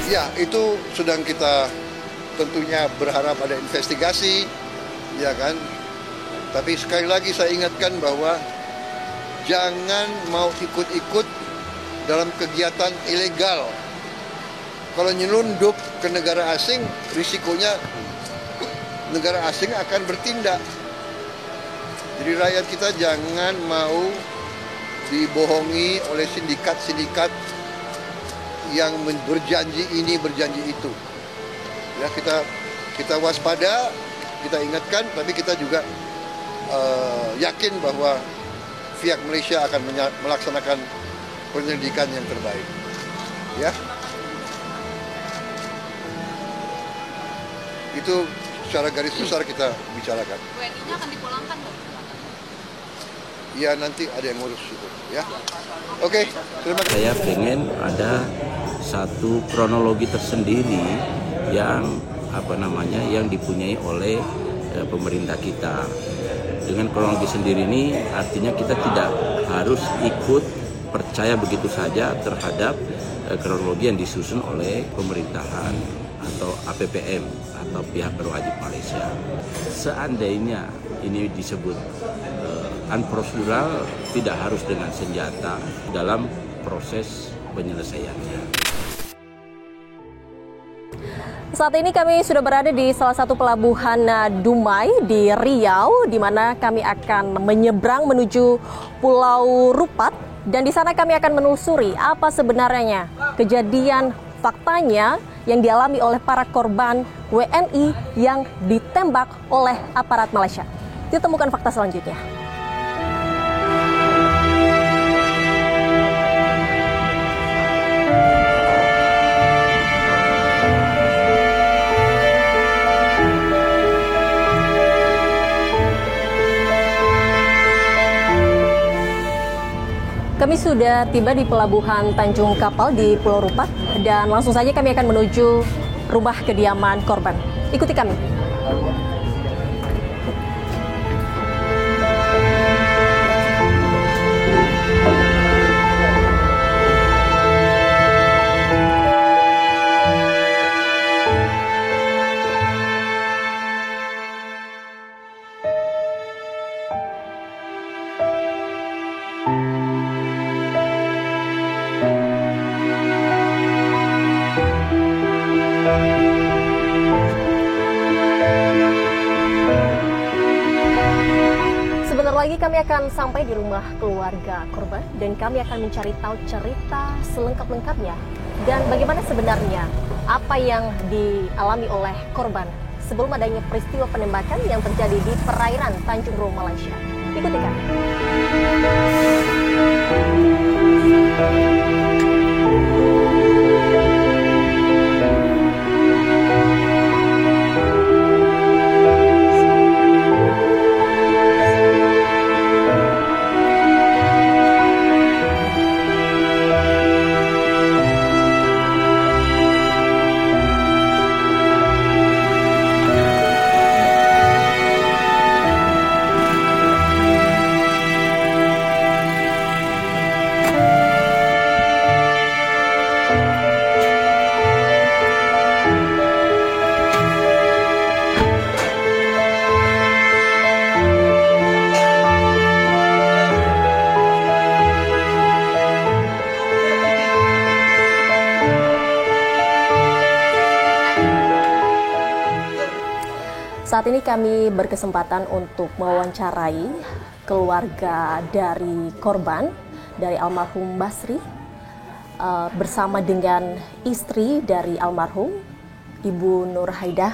Ya, itu sedang kita tentunya berharap ada investigasi, ya kan. Tapi sekali lagi saya ingatkan bahwa jangan mau ikut-ikut dalam kegiatan ilegal. Kalau nyelundup ke negara asing, risikonya negara asing akan bertindak. Jadi rakyat kita jangan mau dibohongi oleh sindikat-sindikat yang berjanji ini, berjanji itu. Ya, kita waspada, kita ingatkan, tapi kita juga yakin bahwa pihak Malaysia akan melaksanakan penyelidikan yang terbaik. Ya, itu secara garis besar kita bicarakan. WNI-nya akan dipulangkan, Pak? Ya, nanti ada yang ngurus itu. Ya, oke. Terima kasih. Saya pengen ada satu kronologi tersendiri yang yang dipunyai oleh pemerintah kita. Dengan kronologi sendiri ini artinya kita tidak harus ikut percaya begitu saja terhadap kronologi yang disusun oleh pemerintahan atau APPM atau pihak berwajib Malaysia. Seandainya ini disebut unprocedural, tidak harus dengan senjata dalam proses penyelesaiannya. Saat ini kami sudah berada di salah satu pelabuhan Dumai di Riau, di mana kami akan menyeberang menuju Pulau Rupat, dan di sana kami akan menelusuri apa sebenarnya kejadian faktanya yang dialami oleh para korban WNI yang ditembak oleh aparat Malaysia. Ditemukan fakta selanjutnya. Kami sudah tiba di pelabuhan Tanjung Kapal di Pulau Rupat, dan langsung saja kami akan menuju rumah kediaman korban. Ikuti kami. Lagi kami akan sampai di rumah keluarga korban, dan kami akan mencari tahu cerita selengkap-lengkapnya dan bagaimana sebenarnya apa yang dialami oleh korban sebelum adanya peristiwa penembakan yang terjadi di perairan Tanjung Ro, Malaysia. Ikuti kami. Saat ini kami berkesempatan untuk mewawancarai keluarga dari korban, dari almarhum Basri. bersama dengan istri dari almarhum, Ibu Nur Haidah.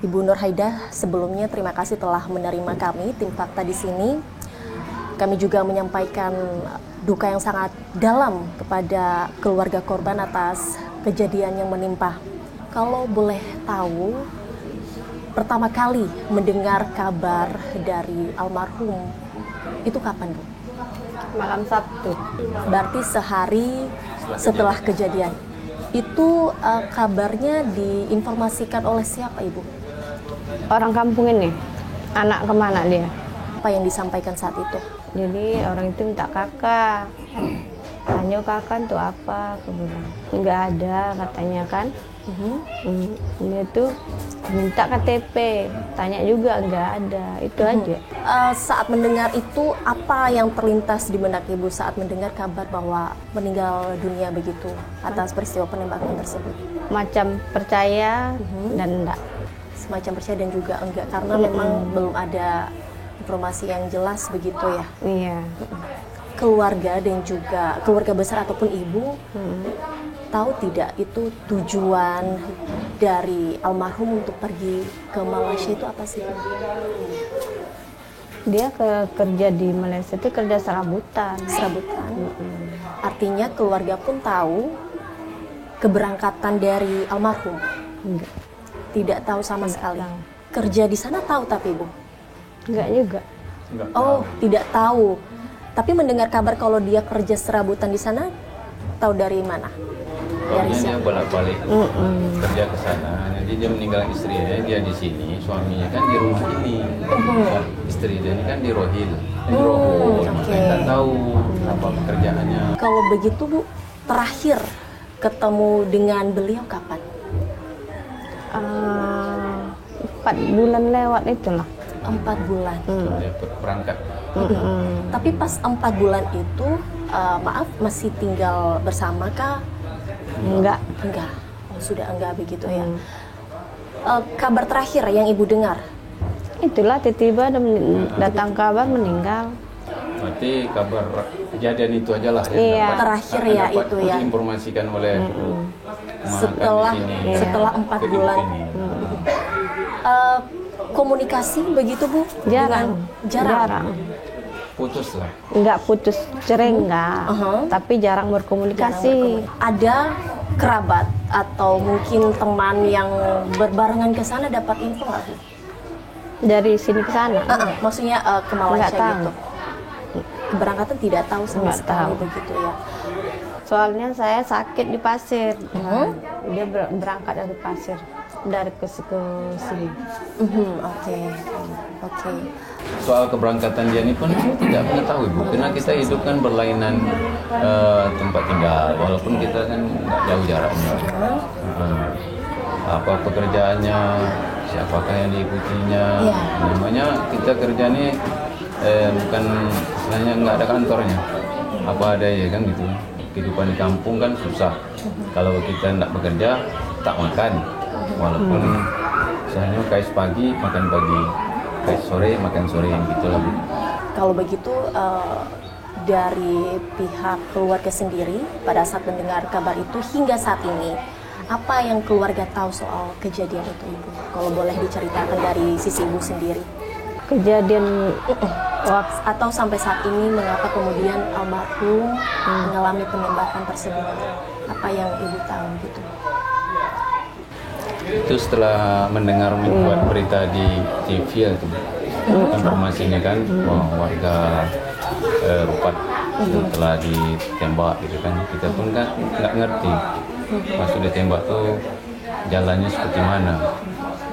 Ibu Nur Haidah, sebelumnya terima kasih telah menerima kami, tim Fakta di sini. Kami juga menyampaikan duka yang sangat dalam kepada keluarga korban atas kejadian yang menimpa. Kalau boleh tahu, pertama kali mendengar kabar dari almarhum itu kapan, Bu? Malam Sabtu. Berarti sehari setelah kejadian. Itu kabarnya diinformasikan oleh siapa, Ibu? Orang kampung ini, anak kemana dia? Apa yang disampaikan saat itu? Jadi orang itu minta kakak. Tanya kakak tuh apa? Aku bilang, nggak ada katanya kan. Dia tuh minta KTP, tanya juga nggak ada, itu aja. Saat mendengar itu, apa yang terlintas di benak Ibu saat mendengar kabar bahwa meninggal dunia begitu atas peristiwa penembakan tersebut? Macam percaya dan enggak. Semacam percaya dan juga enggak, karena memang belum ada informasi yang jelas begitu ya. Iya. Keluarga dan juga keluarga besar ataupun Ibu tahu tidak itu tujuan dari almarhum untuk pergi ke Malaysia itu apa sih? Dia kerja di Malaysia itu kerja serabutan. Serabutan. Artinya keluarga pun tahu keberangkatan dari almarhum? Enggak. Tidak tahu sama sekali. Tahu. Kerja di sana tahu tapi Bu? Enggak juga. Oh, tidak tahu. Tapi mendengar kabar kalau dia kerja serabutan di sana, tahu dari mana? Dari Dia siapa? bolak-balik kerja ke sana. Jadi dia meninggal istrinya, dia di sini, suaminya kan di rumah ini. Istri dia ini kan di Rohil. oke. Makanya tak tahu apa pekerjaannya. Kalau begitu Bu, terakhir ketemu dengan beliau kapan? 4 bulan lewat itulah. 4 bulan. Dia berangkat. Tapi pas 4 bulan itu, maaf, masih tinggal bersama kah? Enggak. Enggak. Oh, sudah enggak begitu ya. Kabar terakhir yang Ibu dengar? Itulah tiba-tiba datang kabar meninggal. Berarti kabar kejadian itu aja lah yang Iya. dapat- Terakhir yang ya dapat itu ya. diinformasikan oleh Setelah- setelah 4 bulan. Komunikasi begitu Bu? Jarang. Jarang. Putus lah. Enggak putus, cerai enggak. Tapi jarang Jarang berkomunikasi. Ada kerabat atau mungkin teman yang berbarengan ke sana dapat info nggak Bu? Dari sini ke sana. Maksudnya ke Malaysia Nggak tahu. gitu. Keberangkatan tidak tahu sama Nggak sekali tahu. begitu ya. Soalnya saya sakit di Pasir. Dia berangkat dari Pasir, dari ke sini. Oke. Soal keberangkatan dia ini pun saya tidak mengetahui Bu, karena kita hidup kan berlainan tempat tinggal, walaupun kita kan nggak jauh jaraknya. Apa pekerjaannya, siapakah yang diikutinya, Iya. namanya kita kerja ini bukan istilahnya nggak ada kantornya, apa ada ya kan gitu. Kehidupan di kampung kan susah, kalau kita nggak bekerja tak makan, walaupun misalnya kais pagi makan pagi, kais sore makan sore gitu lah Bu. Kalau begitu dari pihak keluarga sendiri pada saat mendengar kabar itu hingga saat ini, apa yang keluarga tahu soal kejadian itu Ibu? Kalau boleh diceritakan dari sisi Ibu sendiri. Kejadian Atau sampai saat ini mengapa kemudian almarhum mengalami penembakan tersebut? Apa yang Ibu tahu gitu? Itu setelah mendengar membuat berita di TV itu informasinya kan bahwa warga Rupat itu telah ditembak gitu kan, kita pun kan nggak ngerti pas sudah tembak tuh jalannya seperti mana,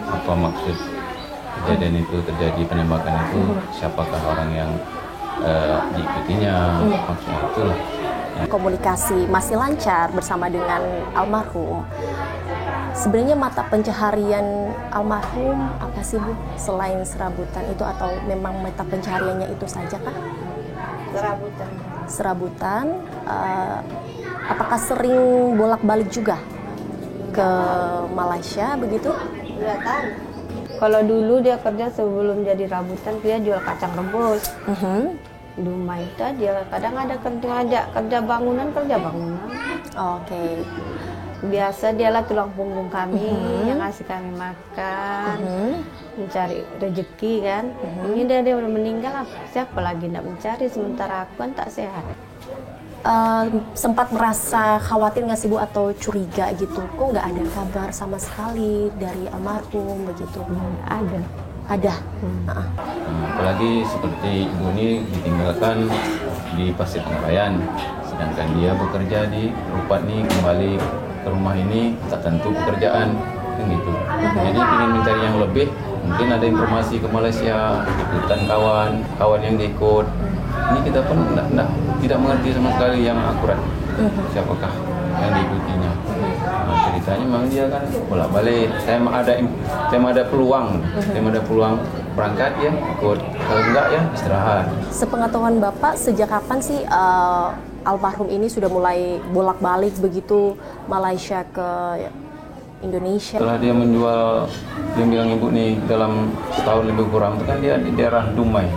apa maksud kejadian itu terjadi, penembakan itu siapakah orang yang diikutinya, maksudnya itulah. Komunikasi masih lancar bersama dengan almarhum. Sebenarnya mata pencaharian almarhum apa sih Bu? Selain serabutan itu, atau memang mata pencahariannya itu saja kah? serabutan. Serabutan. Apakah sering bolak-balik juga ke Malaysia begitu? Enggak tahu. Kalau dulu dia kerja sebelum jadi rabutan, dia jual kacang rebus. Dumai itu aja. Kadang ada kerja bangunan. Oke. Biasa dialah tulang punggung kami yang ngasih kami makan, mencari rezeki kan. Ini dia udah meninggal, siapa lagi nak mencari sementara aku kan tak sehat. Sempat merasa khawatir nggak sih Bu atau curiga gitu? Kok nggak ada kabar sama sekali dari almarhum begitu? Ada. Ada. Apalagi seperti ibu ini ditinggalkan di Pasir Pengarayan, sedangkan dia bekerja di Rupat nih, kembali ke rumah ini tak tentu pekerjaan kan gitu. Jadi ingin mencari yang lebih, mungkin ada informasi ke Malaysia, ikutan kawan yang diikut. Ini kita pun tidak mengerti sama sekali yang akurat siapakah yang diikutinya. Nah, ceritanya memang dia kan bolak-balik. Saya ada peluang berangkat ya ikut, kalau enggak ya istirahat. Sepengetahuan Bapak, sejak kapan sih almarhum ini sudah mulai bolak-balik begitu Malaysia ke Indonesia? Setelah dia menjual, dia bilang ibu nih dalam setahun lebih kurang itu kan dia di daerah Dumai,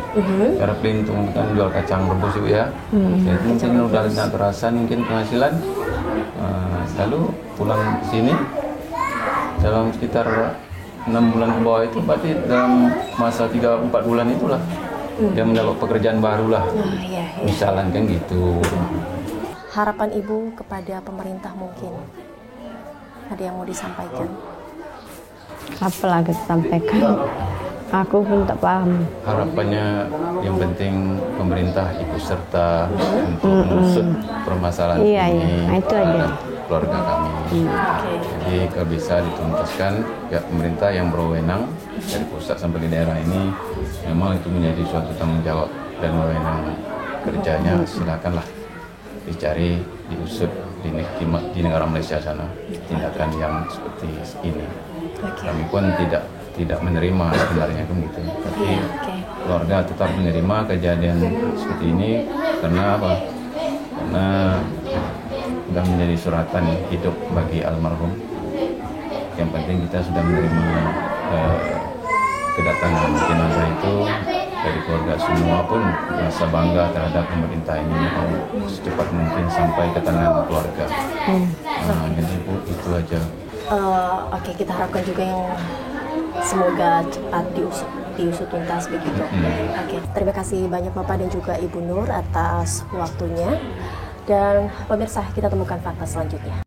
daerah Pelintung kan jual kacang rebus ibu ya. Jadi mungkin udah tidak terasa mungkin penghasilan, lalu pulang sini dalam sekitar 6 bulan ke bawah itu, berarti dalam masa 3-4 bulan itulah dia mendapat pekerjaan baru lah. Misalnya kan gitu. Harapan Ibu kepada pemerintah mungkin ada yang mau disampaikan? Apa lagi disampaikan? Aku pun tak paham. Harapannya yang penting pemerintah ikut serta untuk mengusut permasalahan ini itu aja. Keluarga kami. Jadi kalau bisa dituntaskan ya pemerintah yang berwenang dari pusat sampai di daerah ini, memang itu menjadi suatu tanggung jawab dan wewenang kerjanya, silakanlah dicari, diusut di negara Malaysia sana tindakan yang seperti ini. Kami pun tidak menerima sebenarnya kan gitu. Tapi keluarga tetap menerima kejadian seperti ini karena apa? Karena sudah menjadi suratan hidup bagi almarhum. Yang penting kita sudah menerima kedatangan jenazah itu dari keluarga semua pun merasa bangga terhadap pemerintah ini secepat mungkin sampai ke tangan keluarga. Jadi Bu, itu aja. Oke, kita harapkan juga yang semoga cepat diusut tuntas begitu. Oke, terima kasih banyak Bapak dan juga Ibu Nur atas waktunya. Dan pemirsa, kita temukan fakta selanjutnya.